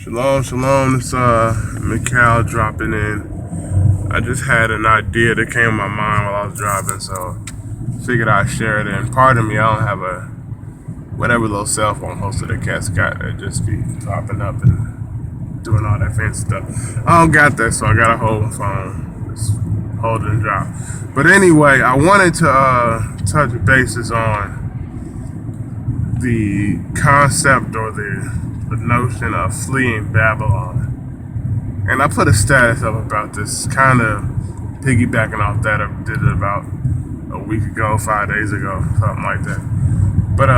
Shalom, shalom. It's Mikhail dropping in. I just had an idea that came to my mind while I was driving, so figured I'd share it. And pardon me, I don't have a whatever little cell phone hosted that cat's got that just be popping up and doing all that fancy stuff. I don't got that, so I got a whole phone. Just hold it and drop. But anyway, I wanted to touch bases on the concept or the notion of fleeing Babylon. And I put a status up about this, kind of piggybacking off that. I did it about a week ago, 5 days ago, something like that. But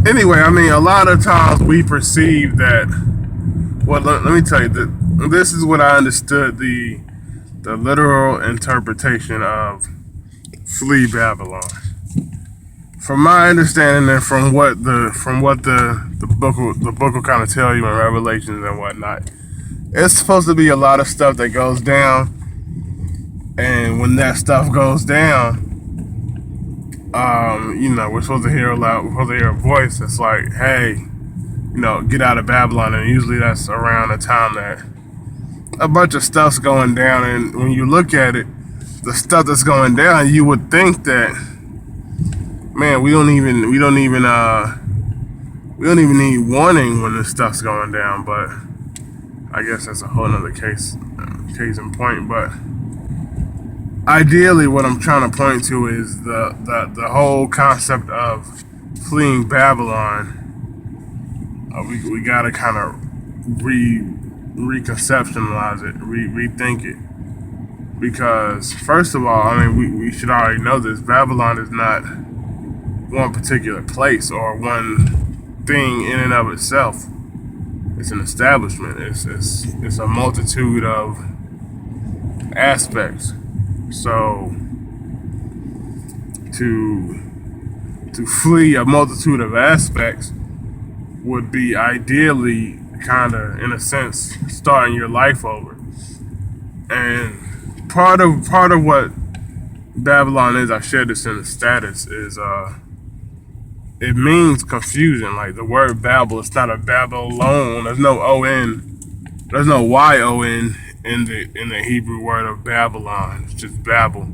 anyway, I mean, a lot of times we perceive that, well, let me tell you, that this is what I understood the literal interpretation of flee Babylon. From my understanding and from what the book will kind of tell you in Revelations and whatnot, it's supposed to be a lot of stuff that goes down, and when that stuff goes down, we're supposed to hear a voice that's like, hey, get out of Babylon, and usually that's around the time that a bunch of stuff's going down, and when you look at it, the stuff that's going down, you would think that, man, we don't even need warning when this stuff's going down. But I guess that's a whole nother case in point. But ideally, what I'm trying to point to is the whole concept of fleeing Babylon. We gotta kind of reconceptualize it, rethink it, because first of all, I mean, we should already know this. Babylon is not one particular place or one thing in and of itself. It's an establishment. It's a multitude of aspects. So to flee a multitude of aspects would be ideally kind of, in a sense, starting your life over. And part of what Babylon is, I shared this in the status, is it means confusion. Like the word Babel, it's not a Babylon. There's no O-N. There's no Y-O-N in the Hebrew word of Babylon. It's just Babel,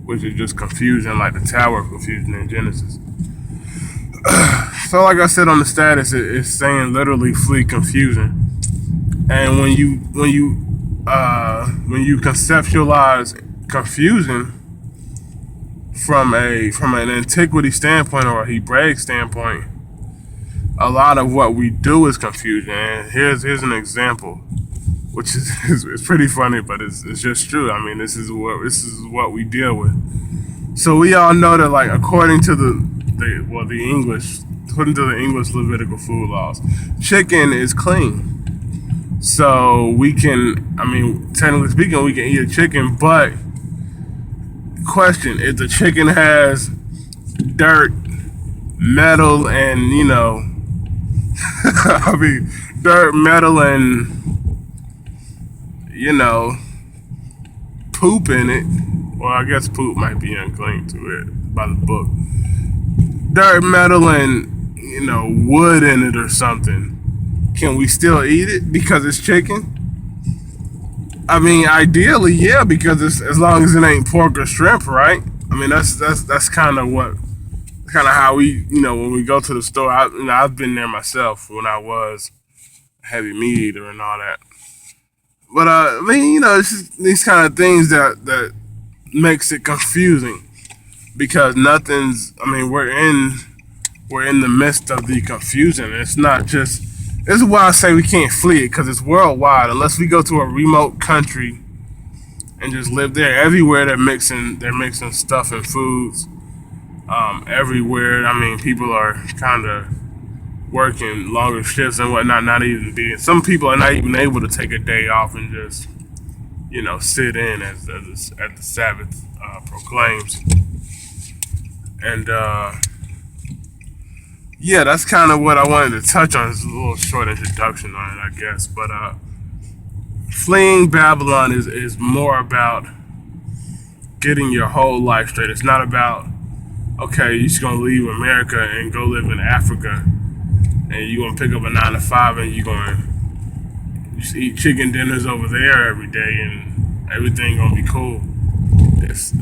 which is just confusion, like the Tower of Confusion in Genesis. So like I said on the status, it's saying literally flee confusion. And when you conceptualize confusion from an antiquity standpoint or a Hebraic standpoint, a lot of what we do is confusion. And here's an example, which is it's pretty funny, but it's just true. I mean, this is what we deal with. So we all know that, like, according to the English Levitical food laws, chicken is clean. So we can, I mean, technically speaking, we can eat a chicken, but question, if the chicken has dirt, metal, and I mean, dirt, metal, and poop in it, well, I guess poop might be unclean to it by the book. Dirt, metal, and wood in it or something. Can we still eat it because it's chicken? I mean, ideally, yeah, because it's, as long as it ain't pork or shrimp, right? I mean, that's kind of how we, when we go to the store. I've been there myself when I was a heavy meat eater and all that. But I mean, it's just these kind of things that makes it confusing, because nothing's. I mean, we're in the midst of the confusion. It's not just. This is why I say we can't flee it, because it's worldwide. Unless we go to a remote country and just live there. Everywhere they're mixing stuff and foods. Everywhere. I mean, people are kind of working longer shifts and whatnot. Some people are not even able to take a day off and just, sit in as the Sabbath proclaims. And yeah, that's kind of what I wanted to touch on. It's a little short introduction on it, I guess. But fleeing Babylon is more about getting your whole life straight. It's not about, okay, you're just going to leave America and go live in Africa, and you're going to pick up a 9 to 5, and you're going just eat chicken dinners over there every day and everything gonna be cool. That's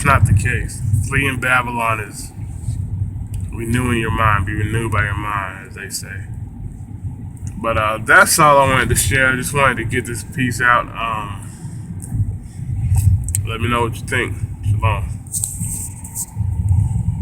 not the case. Fleeing Babylon is renewing your mind, be renewed by your mind, as they say. But that's all I wanted to share. I just wanted to get this piece out. Let me know what you think. Shalom.